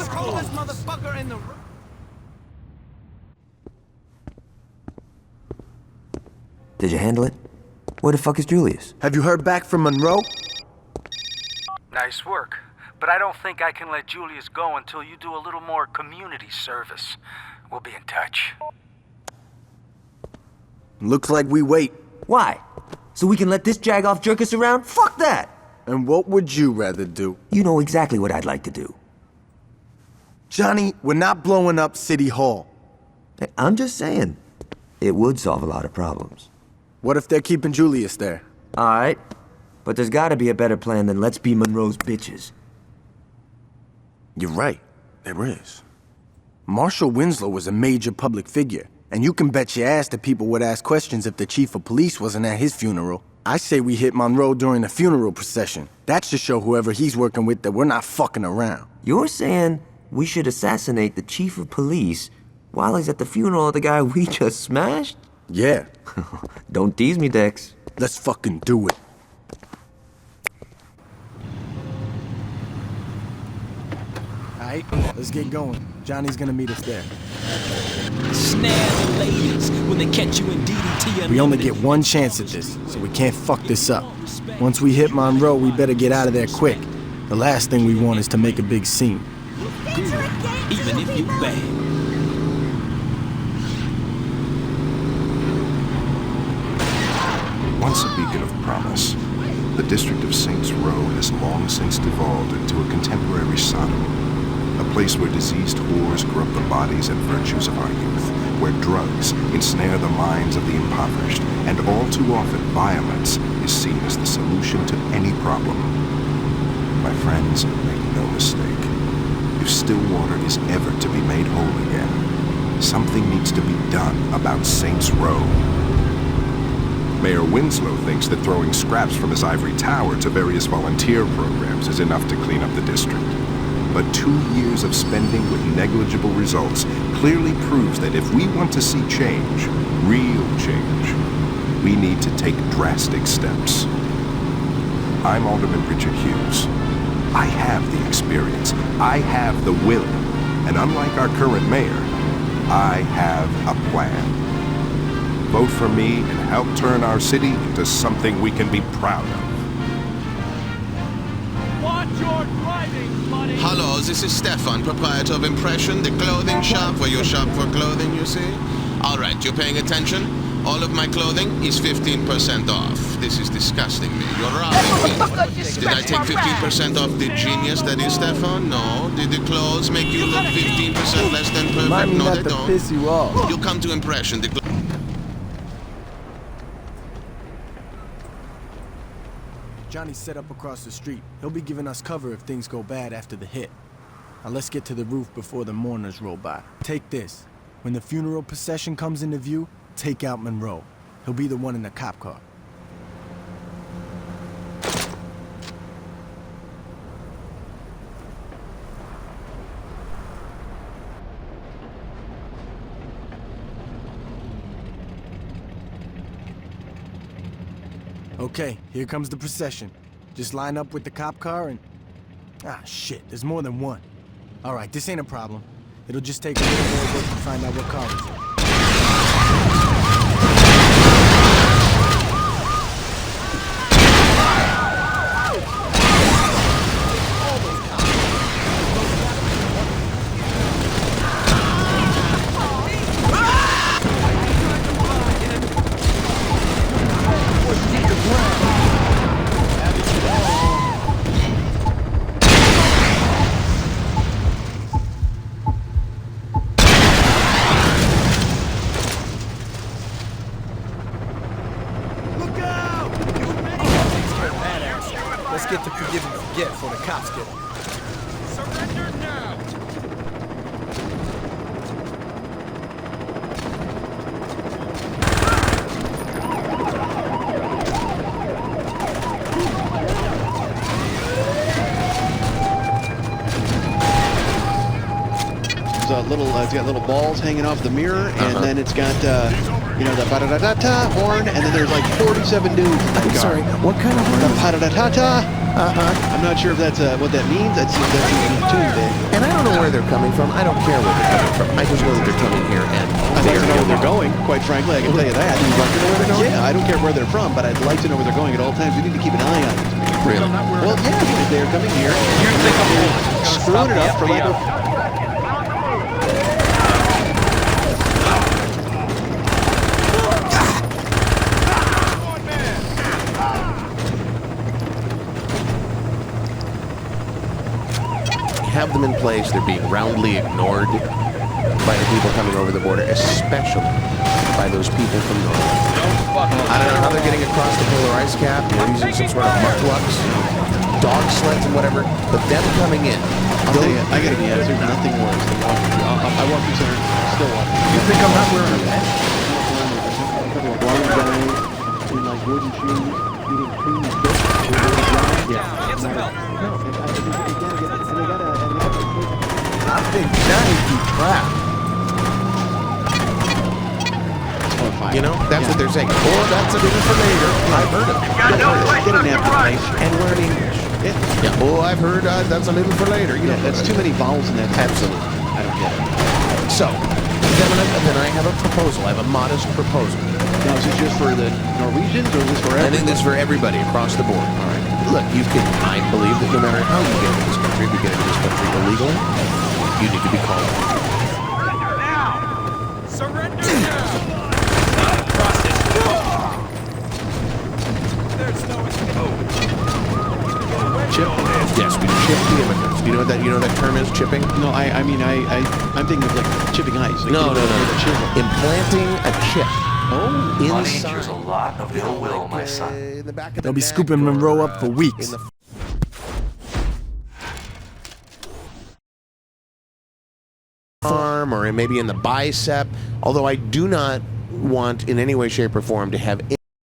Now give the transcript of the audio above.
coolest motherfucker in the room. Did you handle it? Where the fuck is Julius? Have you heard back from Monroe? Nice work. But I don't think I can let Julius go until you do a little more community service. We'll be in touch. Looks like we wait. Why? So we can let this jag-off jerk us around? Fuck that! And what would you rather do? You know exactly what I'd like to do. Johnny, we're not blowing up City Hall. Hey, I'm just saying, it would solve a lot of problems. What if they're keeping Julius there? Alright, but there's gotta be a better plan than let's be Monroe's bitches. You're right, there is. Marshal Winslow was a major public figure, and you can bet your ass that people would ask questions if the chief of police wasn't at his funeral. I say we hit Monroe during the funeral procession. That should show whoever he's working with that we're not fucking around. You're saying we should assassinate the chief of police while he's at the funeral of the guy we just smashed? Yeah. Don't tease me, Dex. Let's fucking do it. Alright, let's get going. Johnny's gonna meet us there. Snare the ladies when they catch you in DDT. We only get one chance at this, so we can't fuck this up. Once we hit Monroe, we better get out of there quick. The last thing we want is to make a big scene. Even if you bang. Once a beacon of promise, the district of Saints Row has long since devolved into a contemporary Sodom, a place where diseased whores corrupt the bodies and virtues of our youth, where drugs ensnare the minds of the impoverished, and all too often violence is seen as the solution to any problem. My friends, make no mistake. If Stillwater is ever to be made whole again, something needs to be done about Saints Row. Mayor Winslow thinks that throwing scraps from his ivory tower to various volunteer programs is enough to clean up the district. But 2 years of spending with negligible results clearly proves that if we want to see change, real change, we need to take drastic steps. I'm Alderman Richard Hughes. I have the experience, I have the will, and unlike our current mayor, I have a plan. Vote for me and help turn our city into something we can be proud of. Watch your driving, buddy! Hello, this is Stefan, proprietor of Impression, the clothing shop where you shop for clothing, you see? Alright, you paying attention? All of my clothing is 15% off. This is disgusting me. You're robbing me. Did I take 15% off the genius that is Stefan? No. Did the clothes make you look 15% less than perfect? No, they don't. Piss you off. You come to Impression, the Johnny's set up across the street. He'll be giving us cover if things go bad after the hit. Now let's get to the roof before the mourners roll by. Take this. When the funeral procession comes into view, take out Monroe. He'll be the one in the cop car. Okay, here comes the procession. Just line up with the cop car and... Ah, shit, there's more than one. Alright, this ain't a problem. It'll just take a little more work to find out what car it's in. Let's get to forgive and forget before the cops get him. Surrender now! It's got little balls hanging off the mirror, and then it's got, you know, the ba-da-da-da-ta horn, and then there's like 47 dudes in the car. Sorry, what kind of horn? The pa-da-da-ta-ta I'm not sure if that's what that means. That's Tuesday. And I don't know where they're coming from. I don't care where they're coming from. I just know that they're coming here, and I'd like to know where they're going, quite frankly. I can tell you that. You'd like to know where they're going? Yeah, I don't care where they're from, but I'd like to know where they're going at all times. We need to keep an eye on them. Really? Well, yeah, because they're coming here. You think I'm Screwing it up for lack of... Have them in place. They're being roundly ignored by the people coming over the border, especially by those people from Norway. I don't know how they're getting across the polar ice cap, using some sort of mucklucks, dog sleds and whatever, but them coming in. I'll tell you, I gotta be honest, there's nothing worse than walking through. I walk through center, still walking. You think I'm not wearing a vest? Blind guys in like wooden shoes, eating cream and fish. Get some help. I think Johnny be crap. You know, that's what they're saying. Oh, that's a little for later. I've heard it. Get a nap tonight. And learn English. Yeah. Oh, I've heard that's a little for later. You know, that's too many vowels in that. Absolutely. I don't get it. So, then I have a proposal. I have a modest proposal. Now, is this just for the Norwegians, or is this for everyone? I think this is for everybody across the board. All right. Look, I believe that no matter how you get into this country, if you get into this country illegally, you need to be called out. Surrender now! Process. There's no Chip? Yes, we chip the immigrants. Do you know what that term is, chipping? No, I'm thinking of like chipping ice. Like No. Chip. Implanting a chip. Oh, Inside. There's a lot of ill will, my son. In the back of They'll the be neck scooping Monroe up for in weeks. the arm or maybe in the bicep, although I do not want in any way, shape, or form to have